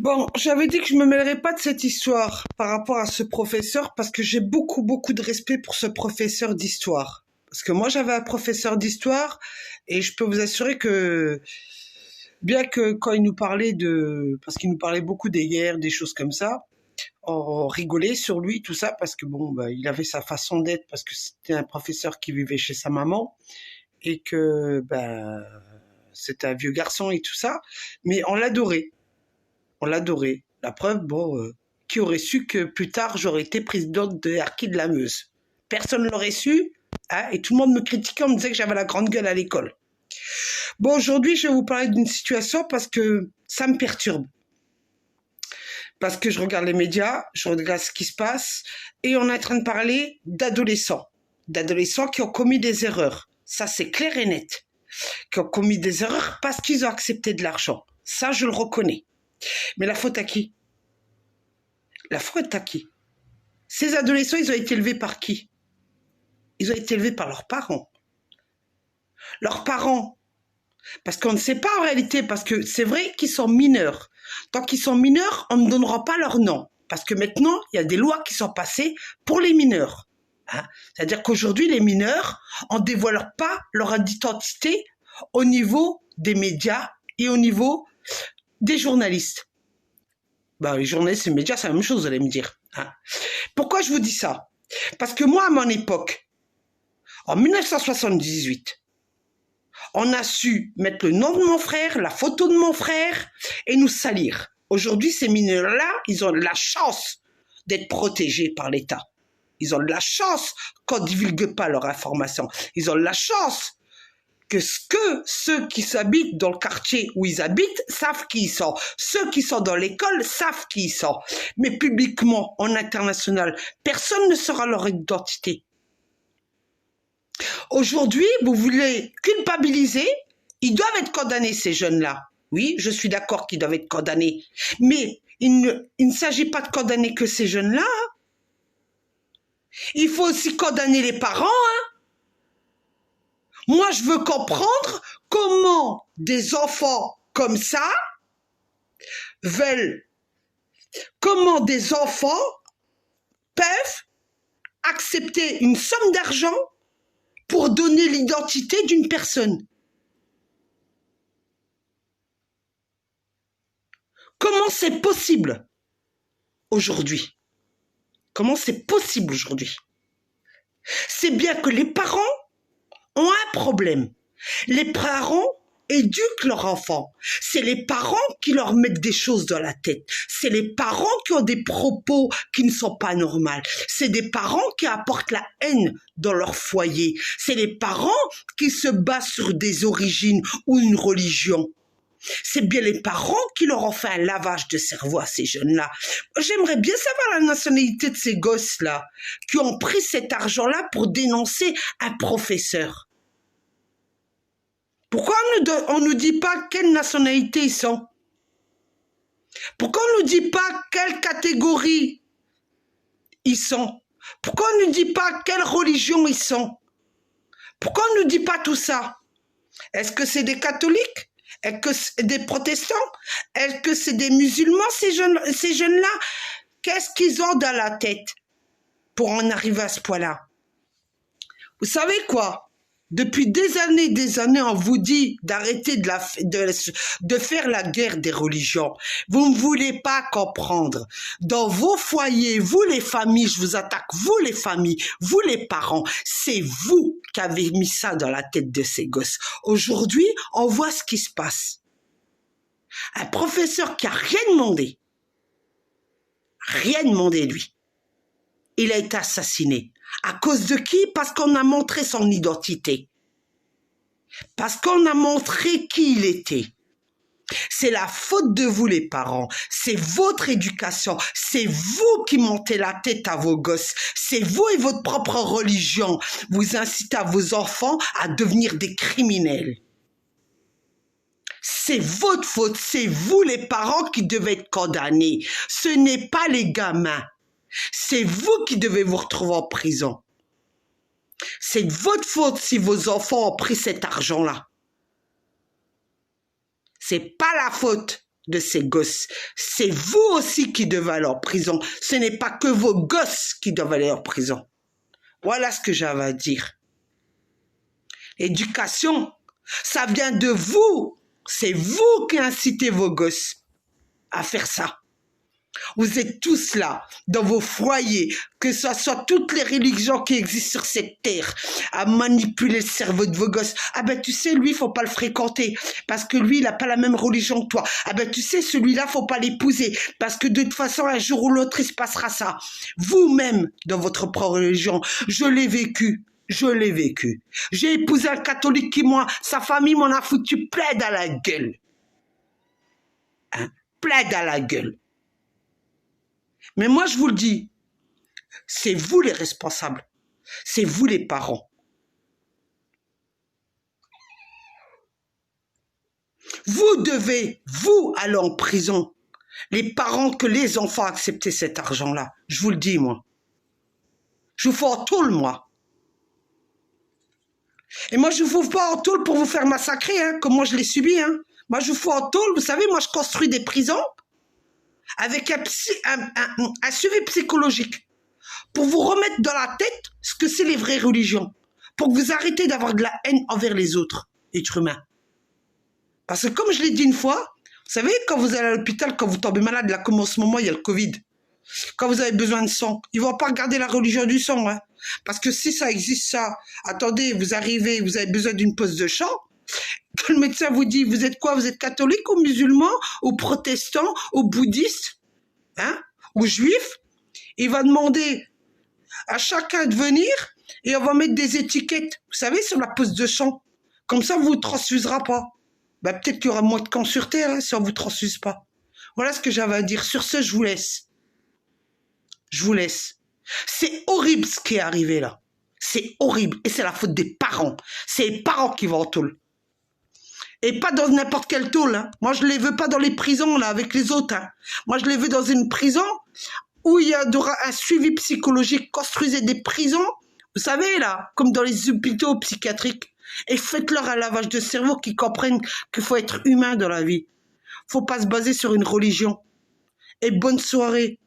Bon, j'avais dit que je me mêlerais pas de cette histoire par rapport à ce professeur parce que j'ai beaucoup de respect pour ce professeur d'histoire. Parce que moi, j'avais un professeur d'histoire et je peux vous assurer que, bien que quand il nous parlait parce qu'il nous parlait beaucoup des guerres, des choses comme ça, on rigolait sur lui, tout ça, parce que bon, bah, il avait sa façon d'être parce que c'était un professeur qui vivait chez sa maman et que, ben, c'était un vieux garçon et tout ça, mais on l'adorait. On l'adorait. La preuve, bon, qui aurait su que plus tard j'aurais été présidente de Harkis de la Meuse? Personne ne l'aurait su, hein, et tout le monde me critiquait, on me disait que j'avais la grande gueule à l'école. Bon, aujourd'hui, je vais vous parler d'une situation parce que ça me perturbe. Parce que je regarde les médias, je regarde ce qui se passe, et on est en train de parler d'adolescents. D'adolescents qui ont commis des erreurs. Ça, c'est clair et net. Qui ont commis des erreurs parce qu'ils ont accepté de l'argent. Ça, je le reconnais. Mais la faute à qui? La faute à qui? Ces adolescents, ils ont été élevés par qui? Ils ont été élevés par leurs parents. Leurs parents, parce qu'on ne sait pas en réalité, parce que c'est vrai qu'ils sont mineurs. Tant qu'ils sont mineurs, on ne donnera pas leur nom. Parce que maintenant, il y a des lois qui sont passées pour les mineurs. Hein? C'est-à-dire qu'aujourd'hui, les mineurs, on ne dévoile pas leur identité au niveau des médias et au niveau des journalistes. Ben, les journalistes et les médias, c'est la même chose, vous allez me dire. Hein? Pourquoi je vous dis ça? Parce que moi, à mon époque, en 1978, on a su mettre le nom de mon frère, la photo de mon frère et nous salir. Aujourd'hui, ces mineurs-là, ils ont de la chance d'être protégés par l'État. Ils ont de la chance qu'on ne divulgue pas leur information. Ils ont de la chance que ceux qui s'habitent dans le quartier où ils habitent savent qui ils sont. Ceux qui sont dans l'école savent qui ils sont. Mais publiquement, en international, personne ne saura leur identité. Aujourd'hui, vous voulez culpabiliser, ils doivent être condamnés, ces jeunes-là. Oui, je suis d'accord qu'ils doivent être condamnés. Mais il ne s'agit pas de condamner que ces jeunes-là. Il faut aussi condamner les parents. Moi, je veux comprendre comment des enfants comme ça veulent, comment des enfants peuvent accepter une somme d'argent pour donner l'identité d'une personne. Comment c'est possible aujourd'hui? Comment c'est possible aujourd'hui? C'est bien que les parents ont un problème. Les parents éduquent leurs enfants. C'est les parents qui leur mettent des choses dans la tête. C'est les parents qui ont des propos qui ne sont pas normaux. C'est des parents qui apportent la haine dans leur foyer. C'est les parents qui se basent sur des origines ou une religion. C'est bien les parents qui leur ont fait un lavage de cerveau à ces jeunes-là. J'aimerais bien savoir la nationalité de ces gosses-là qui ont pris cet argent-là pour dénoncer un professeur. Pourquoi on ne nous dit pas quelle nationalité ils sont? Pourquoi on ne nous dit pas quelle catégorie ils sont? Pourquoi on ne nous dit pas quelle religion ils sont? Pourquoi on ne nous dit pas tout ça? Est-ce que c'est des catholiques? Est-ce que c'est des protestants? Est-ce que c'est des musulmans, ces jeunes-là? Qu'est-ce qu'ils ont dans la tête pour en arriver à ce point-là? Vous savez quoi? Depuis des années, on vous dit d'arrêter de faire la guerre des religions. Vous ne voulez pas comprendre. Dans vos foyers, vous les familles, je vous attaque, vous les familles, vous les parents, c'est vous qui avez mis ça dans la tête de ces gosses. Aujourd'hui, on voit ce qui se passe. Un professeur qui a rien demandé lui, il a été assassiné. À cause de qui? Parce qu'on a montré son identité. Parce qu'on a montré qui il était. C'est la faute de vous les parents. C'est votre éducation. C'est vous qui montez la tête à vos gosses. C'est vous et votre propre religion. Vous incitez à vos enfants à devenir des criminels. C'est votre faute. C'est vous les parents qui devez être condamnés. Ce n'est pas les gamins. C'est vous qui devez vous retrouver en prison. C'est de votre faute si vos enfants ont pris cet argent-là. C'est pas la faute de ces gosses. C'est vous aussi qui devez aller en prison. Ce n'est pas que vos gosses qui doivent aller en prison. Voilà ce que j'avais à dire. L'éducation, ça vient de vous. C'est vous qui incitez vos gosses à faire ça. Vous êtes tous là, dans vos foyers, que ce soit toutes les religions qui existent sur cette terre, à manipuler le cerveau de vos gosses. Ah ben tu sais, lui, il faut pas le fréquenter, parce que lui, il n'a pas la même religion que toi. Ah ben tu sais, celui-là, faut pas l'épouser, parce que de toute façon, un jour ou l'autre, il se passera ça. Vous-même, dans votre propre religion, je l'ai vécu. Je l'ai vécu. J'ai épousé un catholique qui, moi, sa famille m'en a foutu plein à la gueule. Hein? Plein à la gueule. Mais moi, je vous le dis, c'est vous les responsables. C'est vous les parents. Vous devez, vous, aller en prison. Les parents que les enfants acceptent cet argent-là. Je vous le dis, moi. Je vous fais en tôle, moi. Et moi, je ne vous fais pas en tôle pour vous faire massacrer, hein, comme moi je l'ai subi. Hein. Moi, je vous fais en tôle. Vous savez, moi, je construis des prisons avec un suivi psychologique pour vous remettre dans la tête ce que c'est les vraies religions, pour que vous arrêtez d'avoir de la haine envers les autres êtres humains. Parce que comme je l'ai dit une fois, vous savez, quand vous allez à l'hôpital, quand vous tombez malade, là, comme en ce moment, il y a le Covid, quand vous avez besoin de sang, ils ne vont pas regarder la religion du sang, hein. Parce que si ça existe, ça, attendez, vous arrivez, vous avez besoin d'une pose de sang, quand le médecin vous dit, vous êtes quoi? Vous êtes catholique ou musulman, ou protestant, ou bouddhiste, hein, ou juif? Il va demander à chacun de venir et on va mettre des étiquettes, vous savez, sur la pose de sang. Comme ça, on ne vous transfusera pas. Ben, peut-être qu'il y aura moins de camps sur Terre, hein, si on ne vous transfuse pas. Voilà ce que j'avais à dire. Sur ce, je vous laisse. Je vous laisse. C'est horrible ce qui est arrivé là. C'est horrible. Et c'est la faute des parents. C'est les parents qui vont en tôle. Et pas dans n'importe quelle tôle. Hein. Moi, je ne les veux pas dans les prisons là, avec les autres. Hein. Moi, je les veux dans une prison où il y aura un suivi psychologique. Construisez des prisons, vous savez là, comme dans les hôpitaux psychiatriques. Et faites-leur un lavage de cerveau qui comprennent qu'il faut être humain dans la vie. Il ne faut pas se baser sur une religion. Et bonne soirée.